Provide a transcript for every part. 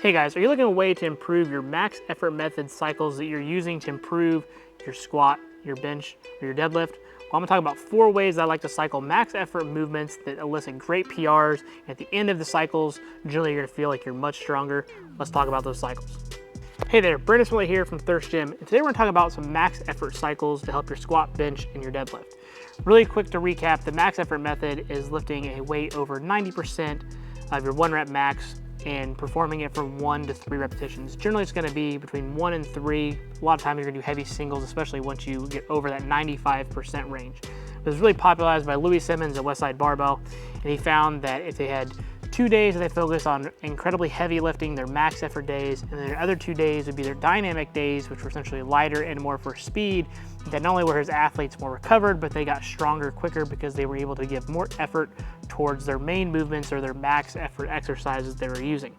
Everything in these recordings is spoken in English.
Hey guys, are you looking for a way to improve your max effort method cycles that you're using to improve your squat, your bench, or your deadlift? Well, I'm gonna talk about 4 ways I like to cycle max effort movements that elicit great PRs. At the end of the cycles, generally you're gonna feel like you're much stronger. Let's talk about those cycles. Hey there, Brandon Smitley here from Thirst Gym, and today we're gonna talk about some max effort cycles to help your squat, bench, and your deadlift. Really quick to recap, the max effort method is lifting a weight over 90% of your 1 rep max and performing it from 1 to 3 repetitions. Generally, it's gonna be between 1 and 3. A lot of times you're gonna do heavy singles, especially once you get over that 95% range. It was really popularized by Louis Simmons at Westside Barbell, and he found that if they had 2 days that they focused on incredibly heavy lifting, their max effort days, and then their other 2 days would be their dynamic days, which were essentially lighter and more for speed, that not only were his athletes more recovered, but they got stronger quicker because they were able to give more effort towards their main movements or their max effort exercises they were using.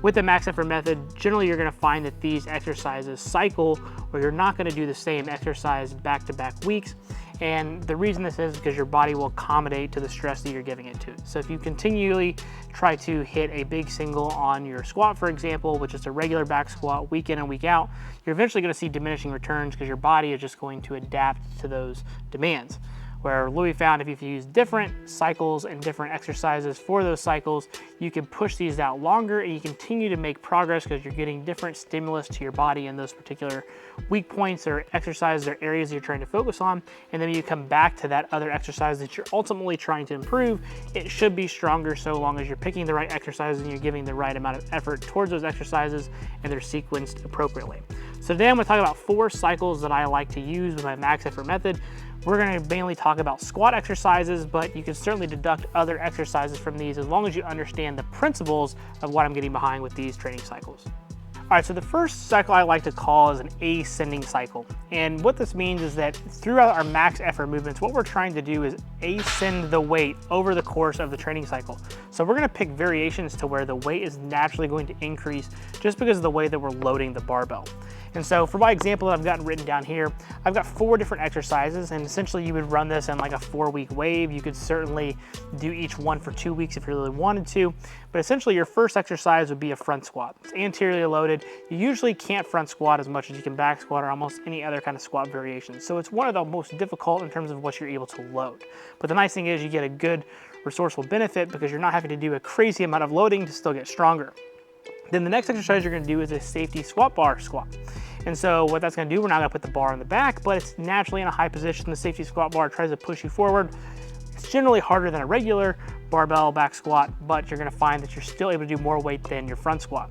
With the max effort method, generally you're gonna find that these exercises cycle, where you're not gonna do the same exercise back-to-back weeks. And the reason this is because your body will accommodate to the stress that you're giving it to. So if you continually try to hit a big single on your squat, for example, which is a regular back squat week in and week out, you're eventually gonna see diminishing returns because your body is just going to adapt to those demands. Where Louis found if you use different cycles and different exercises for those cycles, you can push these out longer and you continue to make progress because you're getting different stimulus to your body in those particular weak points or exercises or areas you're trying to focus on. And then you come back to that other exercise that you're ultimately trying to improve. It should be stronger so long as you're picking the right exercises and you're giving the right amount of effort towards those exercises and they're sequenced appropriately. So today I'm gonna talk about 4 cycles that I like to use with my max effort method. We're gonna mainly talk about squat exercises, but you can certainly deduct other exercises from these as long as you understand the principles of what I'm getting behind with these training cycles. All right, so the first cycle I like to call is an ascending cycle. And what this means is that throughout our max effort movements, what we're trying to do is ascend the weight over the course of the training cycle. So we're gonna pick variations to where the weight is naturally going to increase just because of the way that we're loading the barbell. And so for my example that I've gotten written down here, I've got 4 different exercises, and essentially you would run this in like a 4-week wave. You could certainly do each one for 2 weeks if you really wanted to, but essentially your first exercise would be a front squat. It's anteriorly loaded. You usually can't front squat as much as you can back squat or almost any other kind of squat variation. So it's one of the most difficult in terms of what you're able to load. But the nice thing is you get a good resourceful benefit because you're not having to do a crazy amount of loading to still get stronger. Then the next exercise you're gonna do is a safety squat bar squat. And so what that's gonna do, we're not gonna put the bar on the back, but it's naturally in a high position. The safety squat bar tries to push you forward. It's generally harder than a regular barbell back squat, but you're gonna find that you're still able to do more weight than your front squat.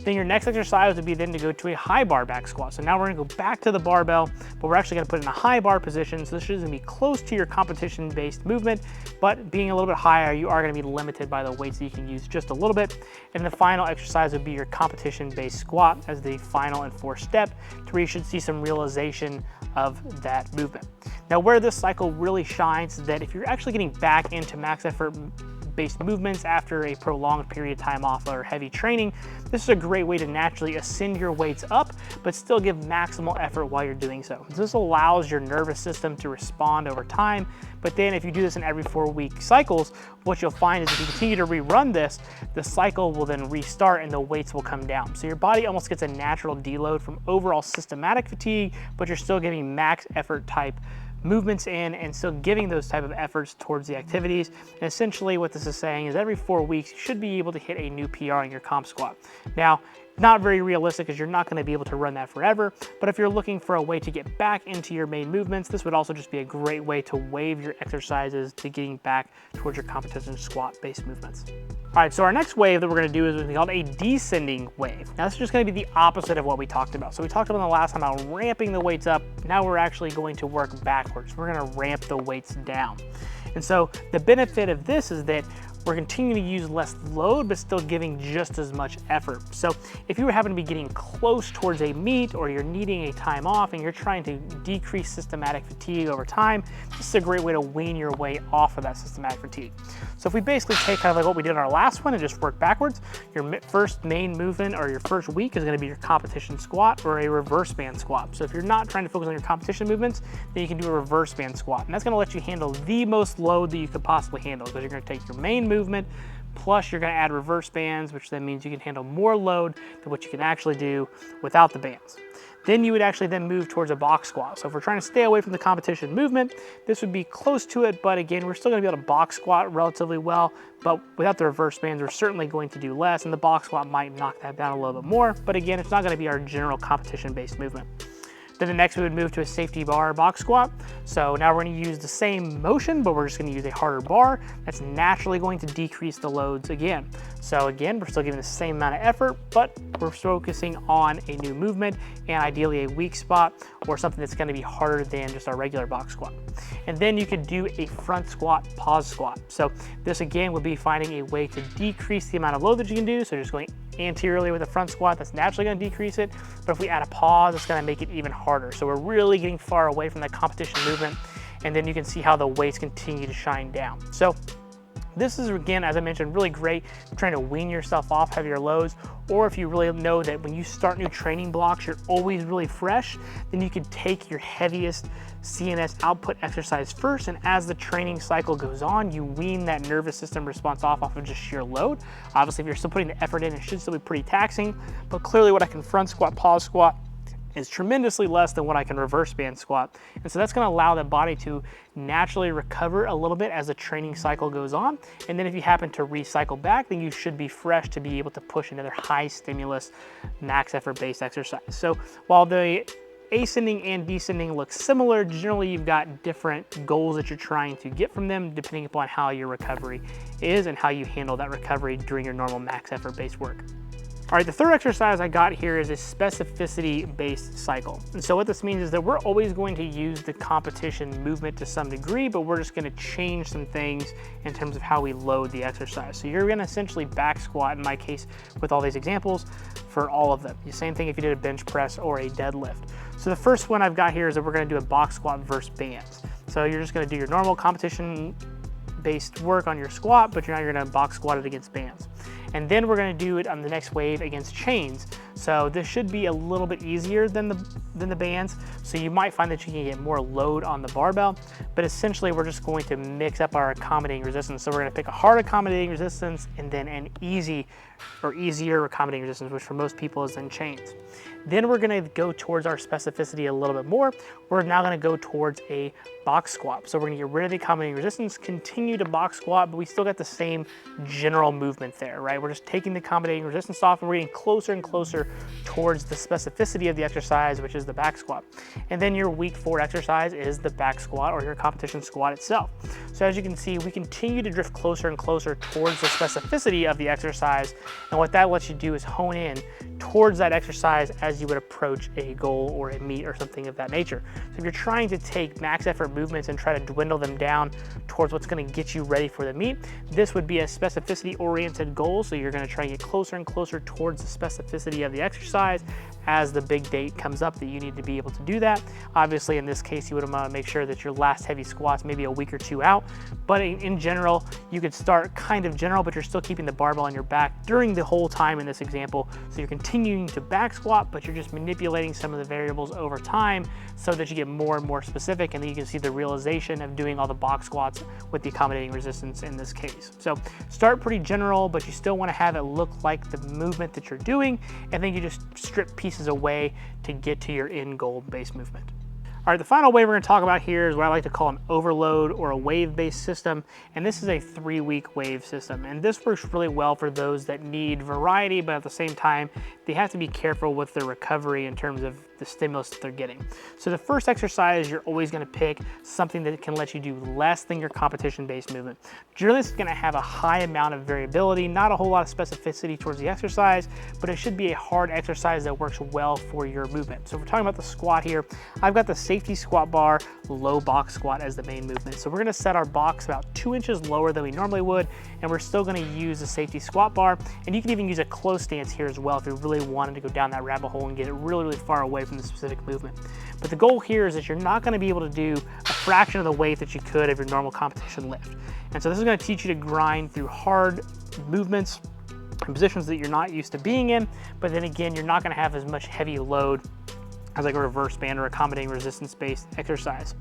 Then your next exercise would be then to go to a high bar back squat. So now we're gonna go back to the barbell, but we're actually gonna put it in a high bar position. So this is gonna be close to your competition-based movement, but being a little bit higher, you are gonna be limited by the weights that you can use just a little bit. And the final exercise would be your competition-based squat as the final and 4th step, to where you should see some realization of that movement. Now where this cycle really shines is that if you're actually getting back into max effort based movements after a prolonged period of time off or heavy training, this is a great way to naturally ascend your weights up, but still give maximal effort while you're doing so. This allows your nervous system to respond over time, but then if you do this in every 4-week cycles, what you'll find is if you continue to rerun this, the cycle will then restart and the weights will come down. So your body almost gets a natural deload from overall systematic fatigue, but you're still getting max effort type movements in and still giving those type of efforts towards the activities. And essentially what this is saying is every 4 weeks, you should be able to hit a new PR in your comp squat. Now, not very realistic because you're not going to be able to run that forever, but if you're looking for a way to get back into your main movements, this would also just be a great way to wave your exercises to getting back towards your competition squat based movements. All right, so our next wave that we're gonna do is what's called a descending wave. Now this is just gonna be the opposite of what we talked about. So we talked about the last time about ramping the weights up. Now we're actually going to work backwards. We're gonna ramp the weights down. And so the benefit of this is that we're continuing to use less load, but still giving just as much effort. So if you happen to be getting close towards a meet or you're needing a time off and you're trying to decrease systematic fatigue over time, this is a great way to wean your way off of that systematic fatigue. So if we basically take kind of like what we did in our last one and just work backwards, your first main movement or your first week is gonna be your competition squat or a reverse band squat. So if you're not trying to focus on your competition movements, then you can do a reverse band squat. And that's gonna let you handle the most load that you could possibly handle because you're gonna take your main movement, Plus, you're going to add reverse bands, which then means you can handle more load than what you can actually do without the bands. Then you would actually then move towards a box squat. So if we're trying to stay away from the competition movement, this would be close to it, but again, we're still gonna be able to box squat relatively well, but without the reverse bands, we're certainly going to do less, and the box squat might knock that down a little bit more, but again, it's not gonna be our general competition-based movement. Then the next we would move to a safety bar box squat. So now we're gonna use the same motion, but we're just gonna use a harder bar. That's naturally going to decrease the loads again. So again, we're still giving the same amount of effort, but we're focusing on a new movement and ideally a weak spot or something that's gonna be harder than just our regular box squat. And then you could do a front squat, pause squat. So this again would be finding a way to decrease the amount of load that you can do. So just going anteriorly with a front squat, that's naturally gonna decrease it. But if we add a pause, it's gonna make it even harder. So we're really getting far away from that competition movement. And then you can see how the weights continue to shine down. So this is, again, as I mentioned, really great for trying to wean yourself off heavier loads, or if you really know that when you start new training blocks, you're always really fresh, then you can take your heaviest CNS output exercise first, and as the training cycle goes on, you wean that nervous system response off of just sheer load. Obviously, if you're still putting the effort in, it should still be pretty taxing, but clearly what I can front squat, pause squat, is tremendously less than what I can reverse band squat. And so that's gonna allow the body to naturally recover a little bit as the training cycle goes on. And then if you happen to recycle back, then you should be fresh to be able to push another high stimulus, max effort based exercise. So while the ascending and descending look similar, generally you've got different goals that you're trying to get from them depending upon how your recovery is and how you handle that recovery during your normal max effort based work. All right, the third exercise I got here is a specificity-based cycle. And so what this means is that we're always going to use the competition movement to some degree, but we're just gonna change some things in terms of how we load the exercise. So you're gonna essentially back squat, in my case, with all these examples, for all of them. The same thing if you did a bench press or a deadlift. So the first one I've got here is that we're gonna do a box squat versus bands. So you're just gonna do your normal competition-based work on your squat, but you're gonna box squat it against bands. And then we're gonna do it on the next wave against chains. So this should be a little bit easier than the bands. So you might find that you can get more load on the barbell, but essentially we're just going to mix up our accommodating resistance. So we're gonna pick a hard accommodating resistance and then an easy or easier accommodating resistance, which for most people is in chains. Then we're gonna go towards our specificity a little bit more. We're now gonna go towards a box squat. So we're gonna get rid of the accommodating resistance, continue to box squat, but we still got the same general movement there, right? We're just taking the accommodating resistance off and we're getting closer and closer towards the specificity of the exercise, which is the back squat. And then your week 4 exercise is the back squat or your competition squat itself. So as you can see, we continue to drift closer and closer towards the specificity of the exercise. And what that lets you do is hone in towards that exercise as you would approach a goal or a meet or something of that nature. So if you're trying to take max effort movements and try to dwindle them down towards what's going to get you ready for the meet, this would be a specificity oriented goal. So you're going to try to get closer and closer towards the specificity of the exercise as the big date comes up that you need to be able to do that. Obviously in this case you would want to make sure that your last heavy squat's maybe a week or 2 out, but in general you could start kind of general, but you're still keeping the barbell on your back during the whole time in this example. So you're continuing to back squat, but you're just manipulating some of the variables over time so that you get more and more specific, and then you can see the realization of doing all the box squats with the accommodating resistance in this case. So start pretty general, but you still want to have it look like the movement that you're doing, and then you just strip pieces away to get to your end goal based movement. All right, the final wave we're going to talk about here is what I like to call an overload or a wave-based system, and this is a 3-week wave system. And this works really well for those that need variety, but at the same time, they have to be careful with their recovery in terms of the stimulus that they're getting. So the first exercise, you're always going to pick something that can let you do less than your competition-based movement. Generally, it's going to have a high amount of variability, not a whole lot of specificity towards the exercise, but it should be a hard exercise that works well for your movement. So if we're talking about the squat here, I've got the safety squat bar, low box squat as the main movement. So we're going to set our box about 2 inches lower than we normally would, and we're still going to use the safety squat bar. And you can even use a close stance here as well if you really wanted to go down that rabbit hole and get it really, really far away from the specific movement. But the goal here is that you're not going to be able to do a fraction of the weight that you could of your normal competition lift. And so this is going to teach you to grind through hard movements and positions that you're not used to being in, but then again, you're not going to have as much heavy load as like a reverse band or accommodating resistance-based exercise.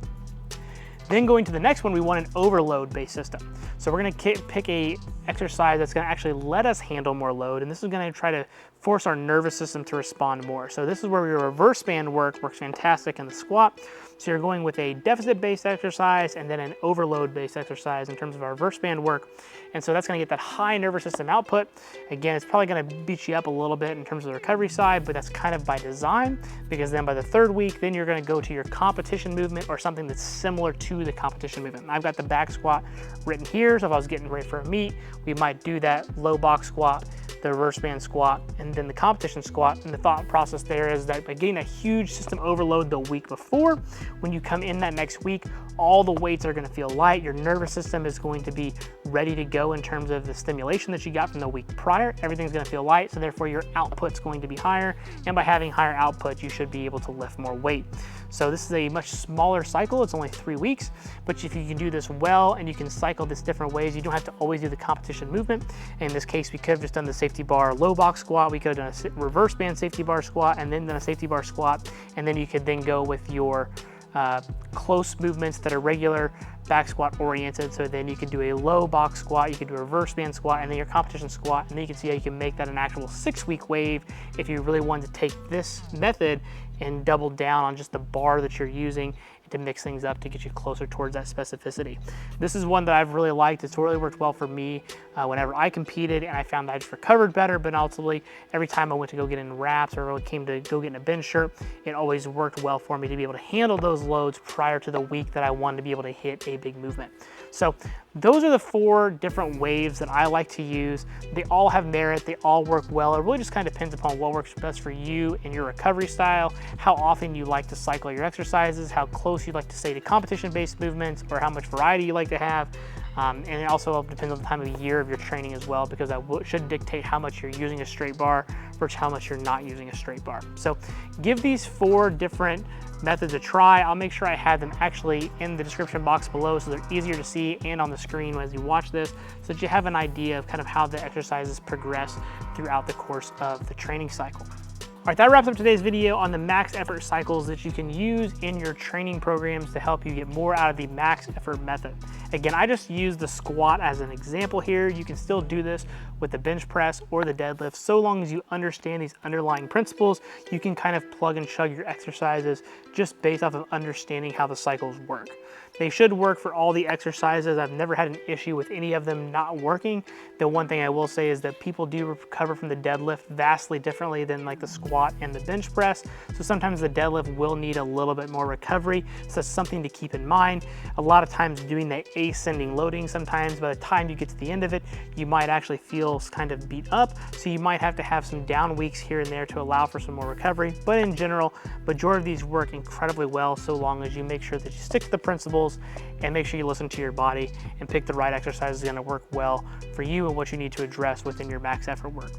Then going to the next one, we want an overload-based system. So we're gonna pick a exercise that's gonna actually let us handle more load, and this is gonna try to force our nervous system to respond more. So this is where your reverse band works fantastic in the squat. So you're going with a deficit-based exercise and then an overload-based exercise in terms of our reverse band work. And so that's gonna get that high nervous system output. Again, it's probably gonna beat you up a little bit in terms of the recovery side, but that's kind of by design, because then by the third week, then you're gonna go to your competition movement or something that's similar to the competition movement. I've got the back squat written here, so if I was getting ready for a meet, we might do that low box squat, the reverse band squat, and then the competition squat. And the thought process there is that by getting a huge system overload the week before, when you come in that next week, all the weights are gonna feel light. Your nervous system is going to be ready to go in terms of the stimulation that you got from the week prior. Everything's gonna feel light, so therefore your output's going to be higher. And by having higher output, you should be able to lift more weight. So this is a much smaller cycle. It's only 3 weeks, but if you can do this well and you can cycle this different ways, you don't have to always do the competition movement. In this case, we could have just done the safety bar low box squat. We could have done a reverse band safety bar squat and then done a safety bar squat. And then you could then go with your close movements that are regular back squat oriented. So then you can do a low box squat, you can do a reverse band squat, and then your competition squat. And then you can see how you can make that an actual 6-week wave if you really wanted to take this method and double down on just the bar that you're using to mix things up to get you closer towards that specificity. This is one that I've really liked. It's really worked well for me whenever I competed, and I found that I just recovered better, but ultimately every time I went to go get in wraps or came to go get in a bench shirt, it always worked well for me to be able to handle those loads prior to the week that I wanted to be able to hit a big movement. So those are the 4 different waves that I like to use. They all have merit, they all work well. It really just kind of depends upon what works best for you and your recovery style, how often you like to cycle your exercises, how close you like to stay to competition-based movements, or how much variety you like to have. And it also depends on the time of year of your training as well, because that should dictate how much you're using a straight bar versus how much you're not using a straight bar. So give these 4 different methods a try. I'll make sure I have them actually in the description box below so they're easier to see and on the screen as you watch this, so that you have an idea of kind of how the exercises progress throughout the course of the training cycle. All right, that wraps up today's video on the max effort cycles that you can use in your training programs to help you get more out of the max effort method. Again, I just used the squat as an example here. You can still do this with the bench press or the deadlift. So long as you understand these underlying principles, you can kind of plug and chug your exercises just based off of understanding how the cycles work. They should work for all the exercises. I've never had an issue with any of them not working. The one thing I will say is that people do recover from the deadlift vastly differently than like the squat and the bench press. So sometimes the deadlift will need a little bit more recovery. So that's something to keep in mind. A lot of times doing the ascending loading, sometimes by the time you get to the end of it, you might actually feel kind of beat up. So you might have to have some down weeks here and there to allow for some more recovery. But in general, majority of these work incredibly well so long as you make sure that you stick to the principles and make sure you listen to your body and pick the right exercise that's going to work well for you and what you need to address within your max effort work.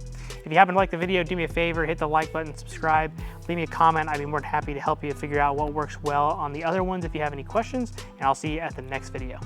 If you happen to like the video, do me a favor, hit the like button, subscribe, leave me a comment. I'd be more than happy to help you figure out what works well on the other ones if you have any questions, and I'll see you at the next video.